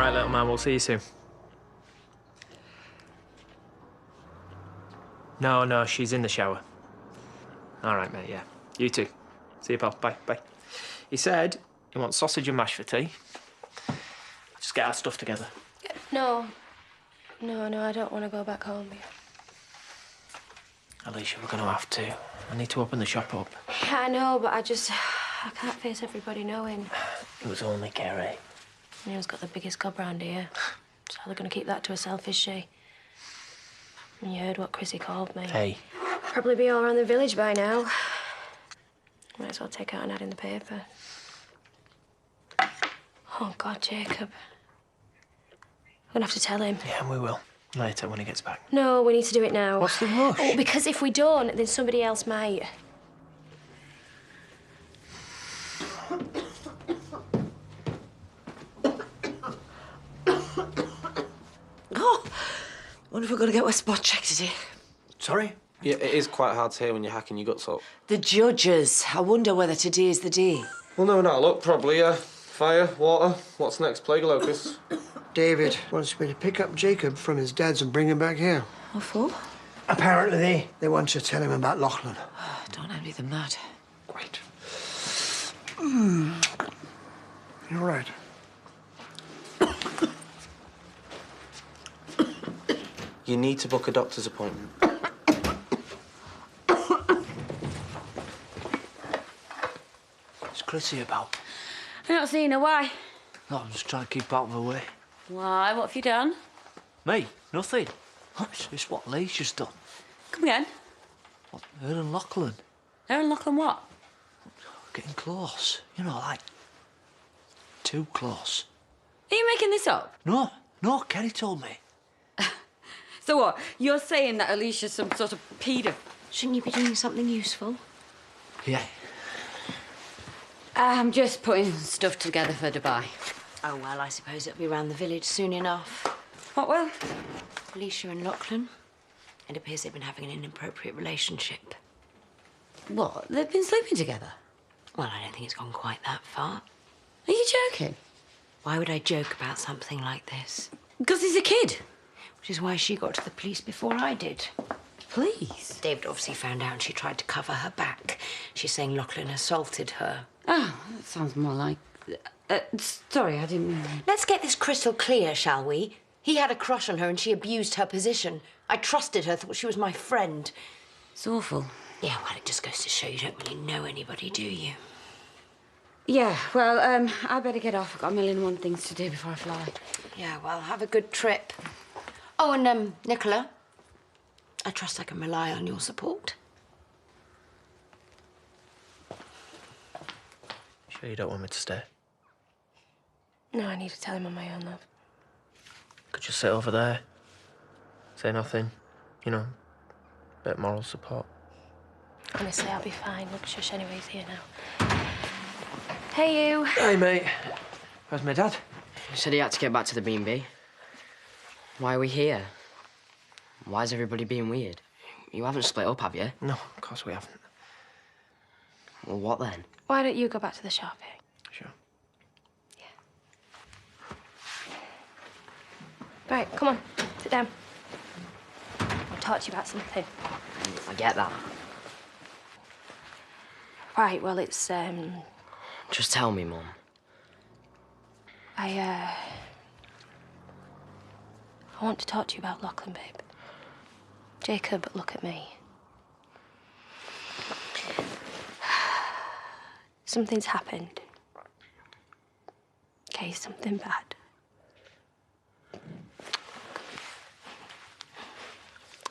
right, little man, we'll see you soon. No, she's in the shower. All right, mate, yeah. You too. See you, pal. Bye, bye. He said he wants sausage and mash for tea. Just get our stuff together. No, I don't want to go back home. Alicia, we're going to have to. I need to open the shop up. Yeah, I know, but I can't face everybody knowing. It was only Kerry. Neil's got the biggest gob round here. So they're going to keep that to herself, is she? And you heard what Chrissy called me. Hey. Probably be all around the village by now. Might as well take out an ad in the paper. Oh, God, Jacob. I'm gonna have to tell him. Yeah, we will. Later, when he gets back. No, we need to do it now. What's the rush? Oh, because if we don't, then somebody else might. Oh, wonder if we're going to get a spot check today. Sorry? Yeah, it is quite hard to hear when you're hacking your guts up. The judges. I wonder whether today is the day. Well, no, not look, probably, yeah. Fire, water. What's next? Plague locust? David wants me to pick up Jacob from his dad's and bring him back here. What for? Apparently, they want to tell him about Lachlan. Oh, don't envy them that. Great. You're right. You need to book a doctor's appointment. What's Chrissy about? I've not seen her. Why? No, I'm just trying to keep out of her way. Why? What have you done? Me? Nothing. It's what Alicia's done. Come again. What, her and Lachlan. Her and Lachlan what? Getting close. You know, like, too close. Are you making this up? No, Kerry told me. So what? You're saying that Alicia's some sort of pedo? Shouldn't you be doing something useful? Yeah. I'm just putting stuff together for Dubai. Oh, well, I suppose it'll be around the village soon enough. What will? Alicia and Lachlan. It appears they've been having an inappropriate relationship. What? They've been sleeping together? Well, I don't think it's gone quite that far. Are you joking? Why would I joke about something like this? Because he's a kid. Which is why she got to the police before I did. Please. David obviously found out and she tried to cover her back. She's saying Lachlan assaulted her. Oh, that sounds more like... sorry, I didn't... Let's get this crystal clear, shall we? He had a crush on her and she abused her position. I trusted her, thought she was my friend. It's awful. Yeah, well, it just goes to show you don't really know anybody, do you? Yeah, well, I better get off. I've got a million and one things to do before I fly. Yeah, well, have a good trip. Oh, and, Nicola, I trust I can rely on your support. Sure you don't want me to stay? No, I need to tell him on my own, love. Could just sit over there. Say nothing. You know, bit of moral support. Honestly, I'll be fine. Look, shush, anyway, he's here now. Hey, you. Hey, mate. Where's my dad? He said he had to get back to the B&B. Why are we here? Why is everybody being weird? You haven't split up, have you? No, of course we haven't. Well, what then? Why don't you go back to the shopping? Sure. Yeah. Right, come on. Sit down. I'll talk to you about something. I get that. Right, well, it's, Just tell me, Mum. I want to talk to you about Lachlan, babe. Jacob, look at me. Something's happened. Okay, something bad.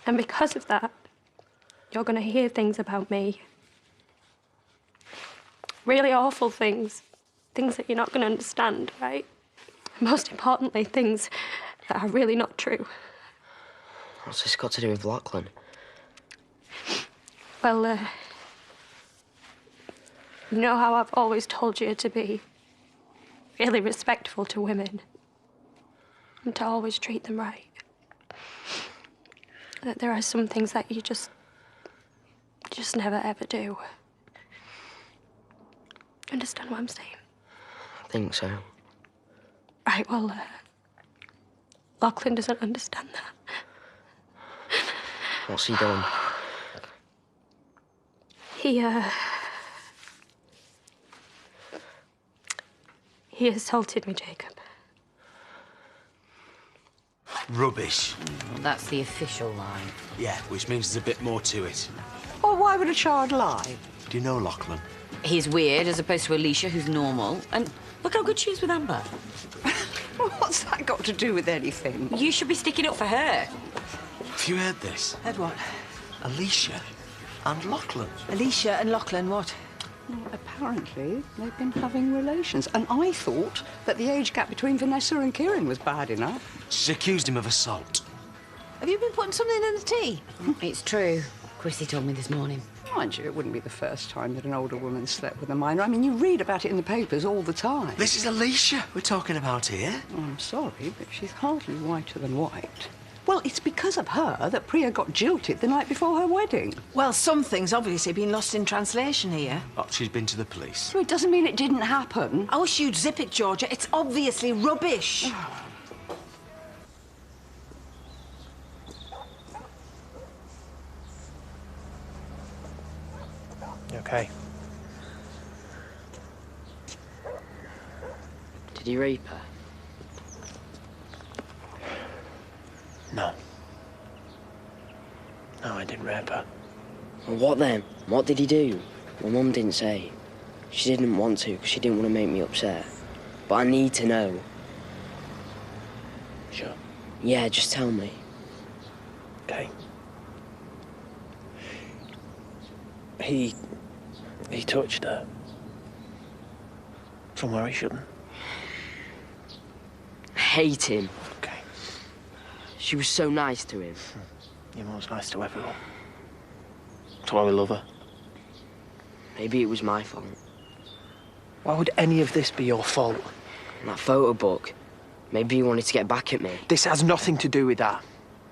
And because of that, you're gonna hear things about me. Really awful things. Things that you're not gonna understand, right? Most importantly, things that are really not true. What's this got to do with Lachlan? Well, you know how I've always told you to be really respectful to women and to always treat them right. That there are some things that you just never ever do. Understand what I'm saying? I think so. Right, well, Lachlan doesn't understand that. What's he done? He assaulted me, Jacob. Rubbish. That's the official line. Yeah, which means there's a bit more to it. Well, why would a child lie? Do you know Lachlan? He's weird as opposed to Alicia, who's normal. And look how good she is with Amber. Well, what's that got to do with anything? You should be sticking up for her. Have you heard this? Heard what? Alicia and Lachlan. Alicia and Lachlan, what? Well, apparently, they've been having relations. And I thought that the age gap between Vanessa and Kieran was bad enough. She's accused him of assault. Have you been putting something in the tea? It's true. Chrissy told me this morning. Mind you, it wouldn't be the first time that an older woman slept with a minor. I mean, you read about it in the papers all the time. This is Alicia we're talking about here. I'm sorry, but she's hardly whiter than white. Well, it's because of her that Priya got jilted the night before her wedding. Well, something's obviously been lost in translation here. Oh, she's been to the police. So it doesn't mean it didn't happen. I wish you'd zip it, Georgia. It's obviously rubbish. You okay? Did he rape her? No. No, I didn't rape her. Well, what then? What did he do? My mum didn't say. She didn't want to because she didn't want to make me upset. But I need to know. Sure. Yeah, just tell me. Okay. He touched her. Somewhere he shouldn't. I hate him. Okay. She was so nice to him. Your mum's nice to everyone. That's why we love her. Maybe it was my fault. Why would any of this be your fault? That photo book. Maybe he wanted to get back at me. This has nothing to do with that.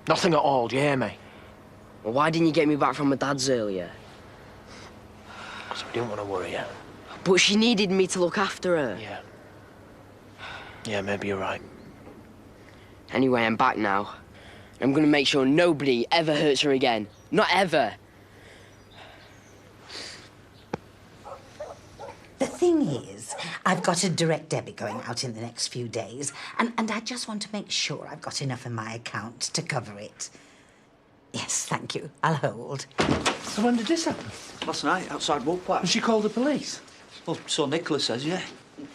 Nothing at all, do you hear me? Well, why didn't you get me back from my dad's earlier? Because we didn't want to worry you. But she needed me to look after her. Yeah. Yeah, maybe you're right. Anyway, I'm back now. I'm gonna make sure nobody ever hurts her again. Not ever. The thing is, I've got a direct debit going out in the next few days, and I just want to make sure I've got enough in my account to cover it. Yes, thank you. I'll hold. So when did this happen? Last night, outside Woolpack. And she called the police? Well, so Nicola says, yeah.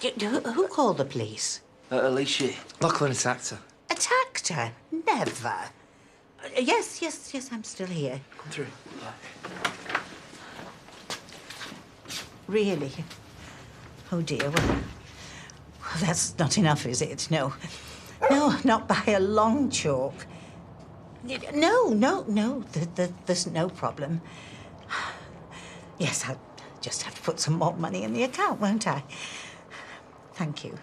Who called the police? Alicia. Lachlan attacked her. Attacked her? Never. Yes, I'm still here. Come through. Really? Oh, dear. Well, that's not enough, is it? No. No, not by a long chalk. No. There's no problem. Yes, I'll just have to put some more money in the account, won't I? Thank you.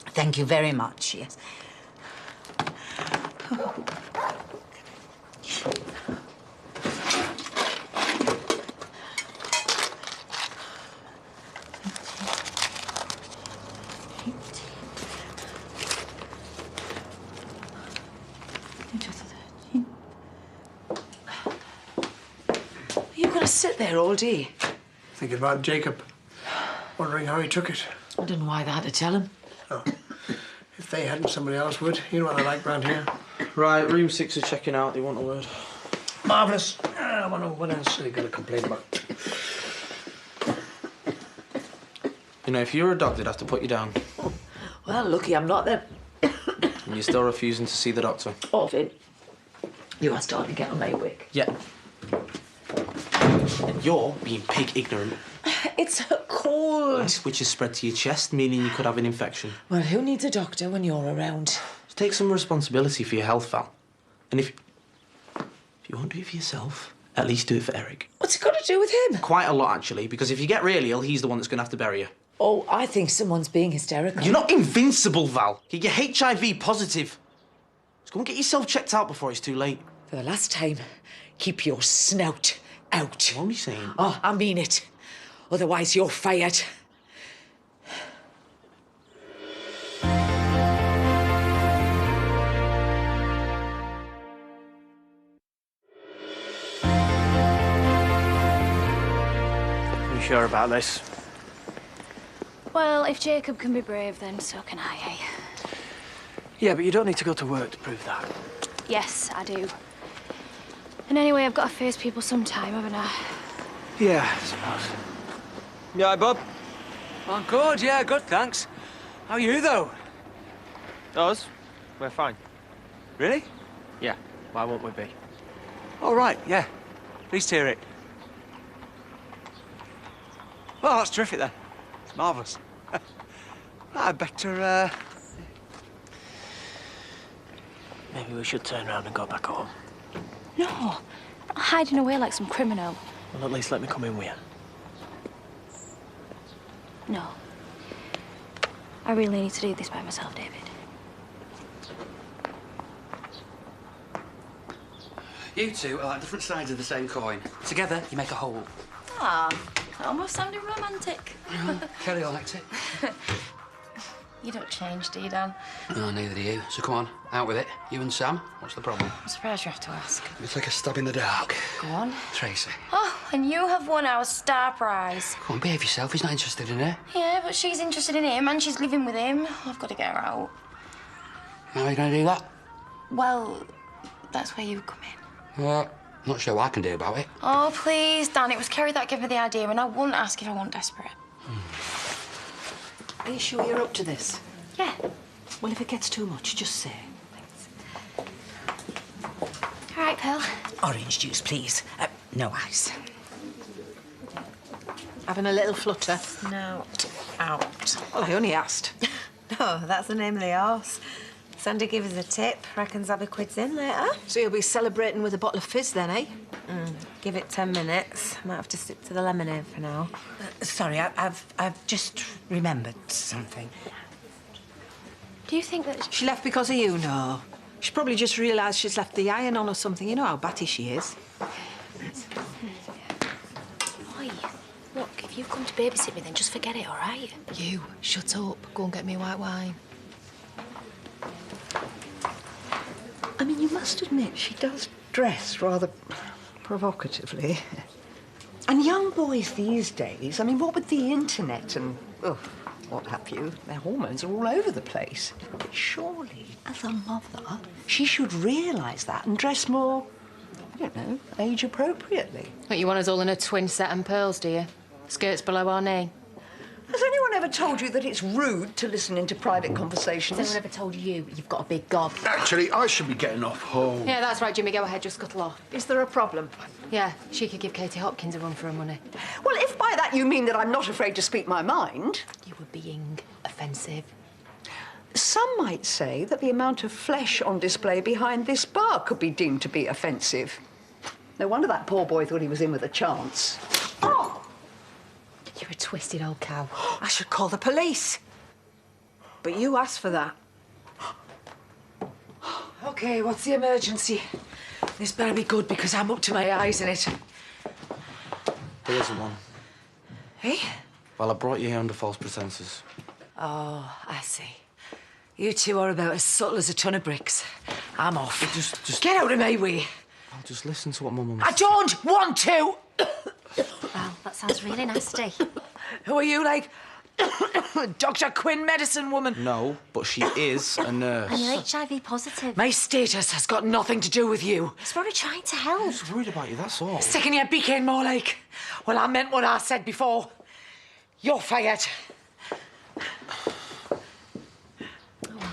Thank you very much, yes. You're going to sit there all day? Thinking about Jacob. Wondering how he took it. I don't know why they had to tell him. Oh. If they hadn't, somebody else would. You know what I like round here. Right, room 6 is checking out. They want a word. Marvellous. I wonder what else are they going to complain about? You know, if you were a dog, they'd have to put you down. Well, lucky I'm not then. And you're still refusing to see the doctor. Oh, Vin, you are starting to get on my wick. Yeah. And you're being pig ignorant. It's a cold. Which is spread to your chest, meaning you could have an infection. Well, who needs a doctor when you're around? Just take some responsibility for your health, Val. And if you won't do it for yourself, at least do it for Eric. What's it got to do with him? Quite a lot, actually, because if you get really ill, he's the one that's going to have to bury you. Oh, I think someone's being hysterical. You're not invincible, Val. You're HIV positive. Just go and get yourself checked out before it's too late. For the last time, keep your snout out. What are you saying? Oh, I mean it. Otherwise, you're fired. sure about this? Well, if Jacob can be brave, then so can I, eh? Yeah, but you don't need to go to work to prove that. Yes, I do. And anyway, I've got to face people sometime, haven't I? Yeah, I suppose. You all right, Bob? I'm good, yeah, good, thanks. How are you, though? Us? We're fine. Really? Yeah, why won't we be? All right, yeah. Pleased to hear it. Well, that's terrific, then. It's marvellous. I'd better, Maybe we should turn around and go back home. No, I'm not hiding away like some criminal. Well, at least let me come in with you. No. I really need to do this by myself, David. You two are like different sides of the same coin. Together, you make a whole. Ah, almost sounded romantic. Kerry liked it. You don't change, do you, Dan? No, neither do you. So come on, out with it. You and Sam, what's the problem? I'm surprised you have to ask. It's like a stab in the dark. Go on. Tracy. Oh, and you have won our star prize. Come on, behave yourself. He's not interested in her. Yeah, but she's interested in him and she's living with him. I've got to get her out. How are you going to do that? Well, that's where you come in. Well, not sure what I can do about it. Oh, please, Dan. It was Kerry that gave me the idea, and I wouldn't ask if I wasn't desperate. Are you sure you're up to this? Yeah. Well, if it gets too much, just say. All right, Pearl. Orange juice, please. No ice. Having a little flutter? Snout out. Well, I only asked. No, that's the name of the horse. Sandy gave us a tip. Reckons I'll be quids in later. So you'll be celebrating with a bottle of fizz then, eh? Give it 10 minutes. Might have to stick to the lemonade for now. Sorry, I've just remembered something. Do you think that... She left because of you? No. She probably just realised she's left the iron on or something. You know how batty she is. Oi, look, if you've come to babysit me, then just forget it, all right? You, shut up. Go and get me white wine. I mean, you must admit, she does dress rather provocatively. And young boys these days, I mean, what with the internet and, what have you, their hormones are all over the place. But surely, as a mother, she should realise that and dress more, I don't know, age-appropriately. What, you want us all in a twin set and pearls, do you? Skirts below our knee? Has anyone ever told you that it's rude to listen into private conversations? Has anyone ever told you you've got a big gob? Actually, I should be getting off home. Yeah, that's right, Jimmy. Go ahead, just scuttle off. Is there a problem? Yeah, she could give Katie Hopkins a run for her money. Well, if by that you mean that I'm not afraid to speak my mind... You were being offensive. Some might say that the amount of flesh on display behind this bar could be deemed to be offensive. No wonder that poor boy thought he was in with a chance. Oh! You're a twisted old cow. I should call the police. But you asked for that. OK, what's the emergency? This better be good because I'm up to my eyes in it. There isn't one. Eh? Well, I brought you here under false pretenses. Oh, I see. You two are about as subtle as a ton of bricks. I'm off. Just... Get out of my way. Oh, just listen to what my mum I don't want to! Wow, that sounds really nasty. Who are you, like? Dr. Quinn, medicine woman? No, but she is a nurse. And you're HIV positive. My status has got nothing to do with you. It's probably trying to help. I'm just worried about you, that's all. Sticking your beak in more like. Well, I meant what I said before. You're fired. Oh, well.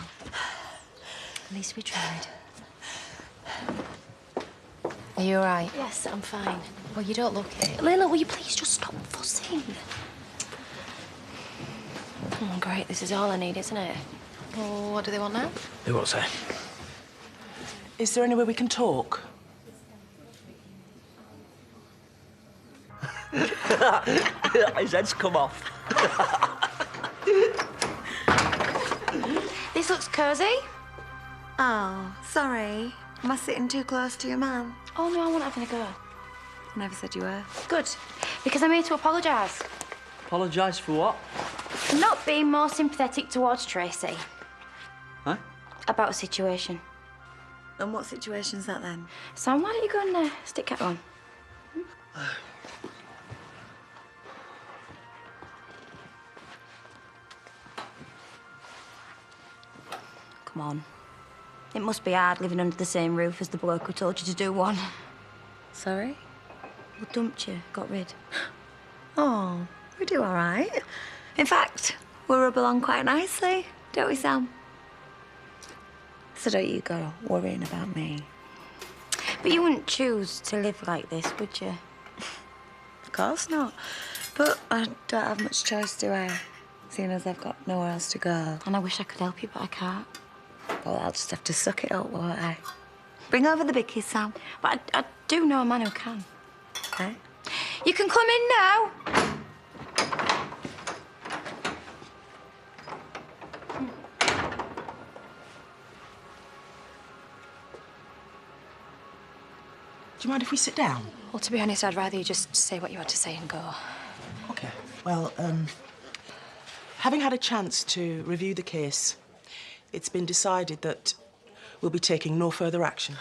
At least we tried. Are you all right? Yes, I'm fine. Well, you don't look it. Layla, will you please just stop fussing? Oh, great. This is all I need, isn't it? Well, what do they want now? They won't say. Is there anywhere we can talk? His head's come off. This looks cosy. Oh, sorry. Am I sitting too close to your man? Oh, no, I wasn't having a go. I never said you were. Good. Because I'm here to apologise. Apologise for what? For not being more sympathetic towards Tracy. Huh? About a situation. And what situation's that then? Sam, why don't you go and stick Cat on? come on. It must be hard living under the same roof as the bloke who told you to do one. Sorry? Well, dumped you, got rid. Oh, we do all right. In fact, we rub along quite nicely, don't we, Sam? So don't you go worrying about me. But you wouldn't choose to live like this, would you? Of course not. But I don't have much choice, do I? Seeing as I've got nowhere else to go. And I wish I could help you, but I can't. Well, I'll just have to suck it up, won't I? Bring over the bickies, Sam. But I do know a man who can. Okay. You can come in now. Do you mind if we sit down? Well, to be honest, I'd rather you just say what you had to say and go. OK. Well, having had a chance to review the case, it's been decided that we'll be taking no further action.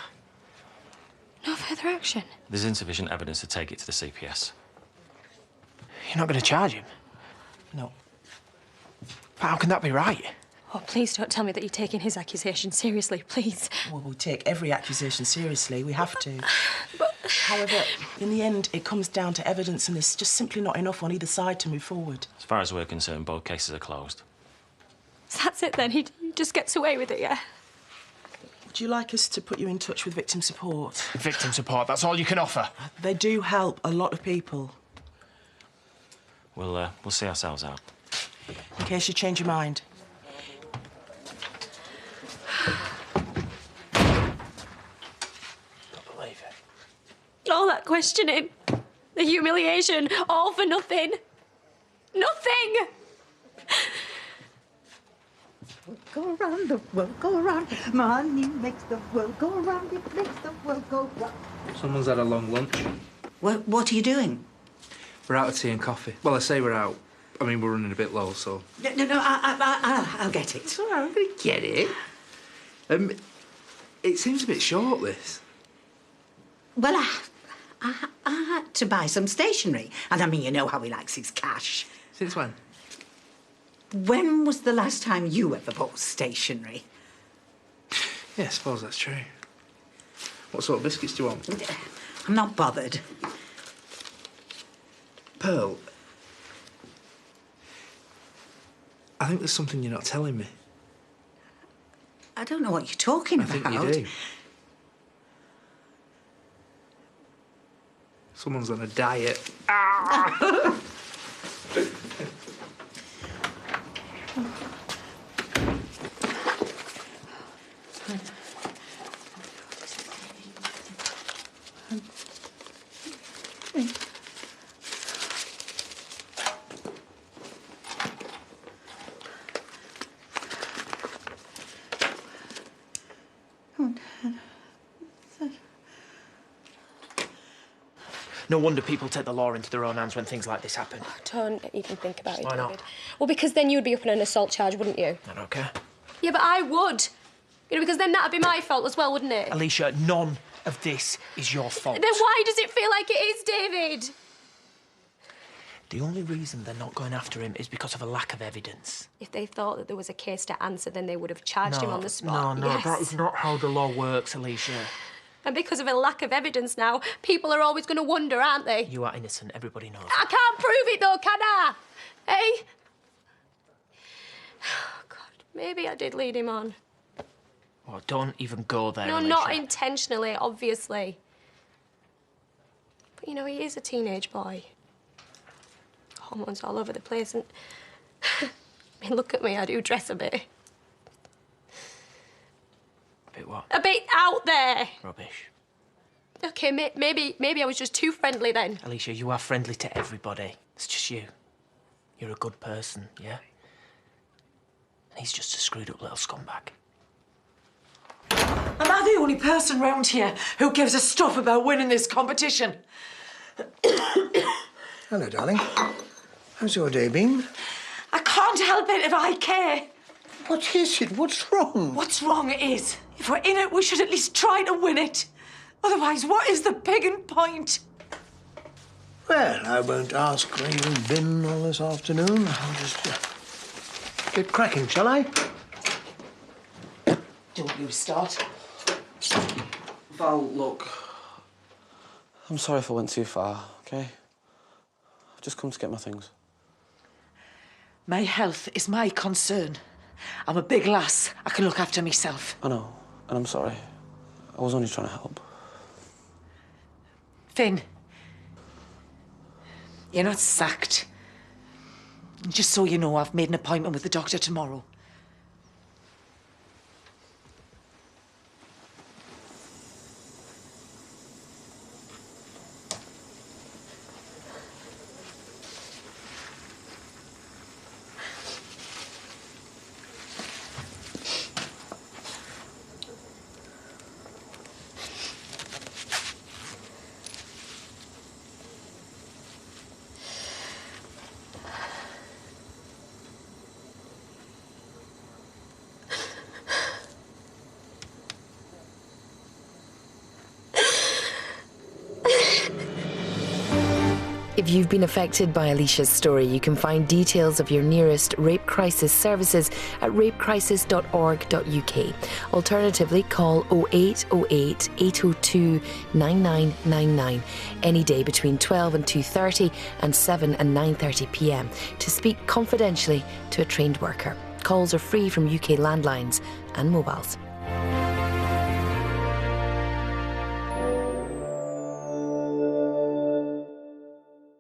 No further action? There's insufficient evidence to take it to the CPS. You're not going to charge him? No. But how can that be right? Oh, please don't tell me that you're taking his accusation seriously, please. Well, we take every accusation seriously. We have to. But... However, in the end, it comes down to evidence, and there's just simply not enough on either side to move forward. As far as we're concerned, both cases are closed. So that's it, then? He just gets away with it, yeah? Would you like us to put you in touch with victim support? Victim support, that's all you can offer? They do help a lot of people. We'll see ourselves out. In case you change your mind. Don't believe it. All that questioning, the humiliation, all for nothing. Nothing! Go around the world, go around. Money makes the world go around. It makes the world go round. Someone's had a long lunch. What are you doing? We're out of tea and coffee. Well, I say we're out. I mean, we're running a bit low, so... No, I'll get it. It's all right, I'm going to get it. It seems a bit short, this. Well, I had to buy some stationery. And I mean, you know how he likes his cash. Since when? When was the last time you ever bought stationery? Yeah, I suppose that's true. What sort of biscuits do you want? I'm not bothered. Pearl, I think there's something you're not telling me. I don't know what you're talking I about. think you do. Someone's on a diet. Ah! No wonder people take the law into their own hands when things like this happen. Don't even think about it, Why not? David. Well, because then you'd be up on an assault charge, wouldn't you? I don't care. Yeah, but I would. You know, because then that'd be my fault as well, wouldn't it? Alicia, none of this is your fault. Then why does it feel like it is, David? The only reason they're not going after him is because of a lack of evidence. If they thought that there was a case to answer, then they would have charged him on the spot. No, Yes. that is not how the law works, Alicia. And because of a lack of evidence now, people are always going to wonder, aren't they? You are innocent, everybody knows. I can't prove it, though, can I? Hey? Oh, God, maybe I did lead him on. Oh, don't even go there, No, Alicia. not intentionally, obviously. But, you know, he is a teenage boy. Hormones all over the place, and... I mean, look at me, I do dress a bit. A bit what? A bit out there. Rubbish. OK, maybe I was just too friendly then. Alicia, you are friendly to everybody. It's just you. You're a good person, yeah? And he's just a screwed-up little scumbag. Am I the only person round here who gives a stuff about winning this competition? Hello, darling. How's your day been? I can't help it if I care. What is it? What's wrong? What's wrong is, if we're in it, we should at least try to win it. Otherwise, what is the piggin' point? Well, I won't ask where you've been all this afternoon. I'll just get cracking, shall I? Don't you start. Val, look. I'm sorry if I went too far, OK? I've just come to get my things. My health is my concern. I'm a big lass. I can look after myself. I know, and I'm sorry. I was only trying to help. Finn, you're not sacked. Just so you know, I've made an appointment with the doctor tomorrow. If you've been affected by Alicia's story, you can find details of your nearest rape crisis services at rapecrisis.org.uk. Alternatively, call 0808 802 9999 any day between 12 and 2:30 and 7 and 9:30 p.m. to speak confidentially to a trained worker. Calls are free from UK landlines and mobiles.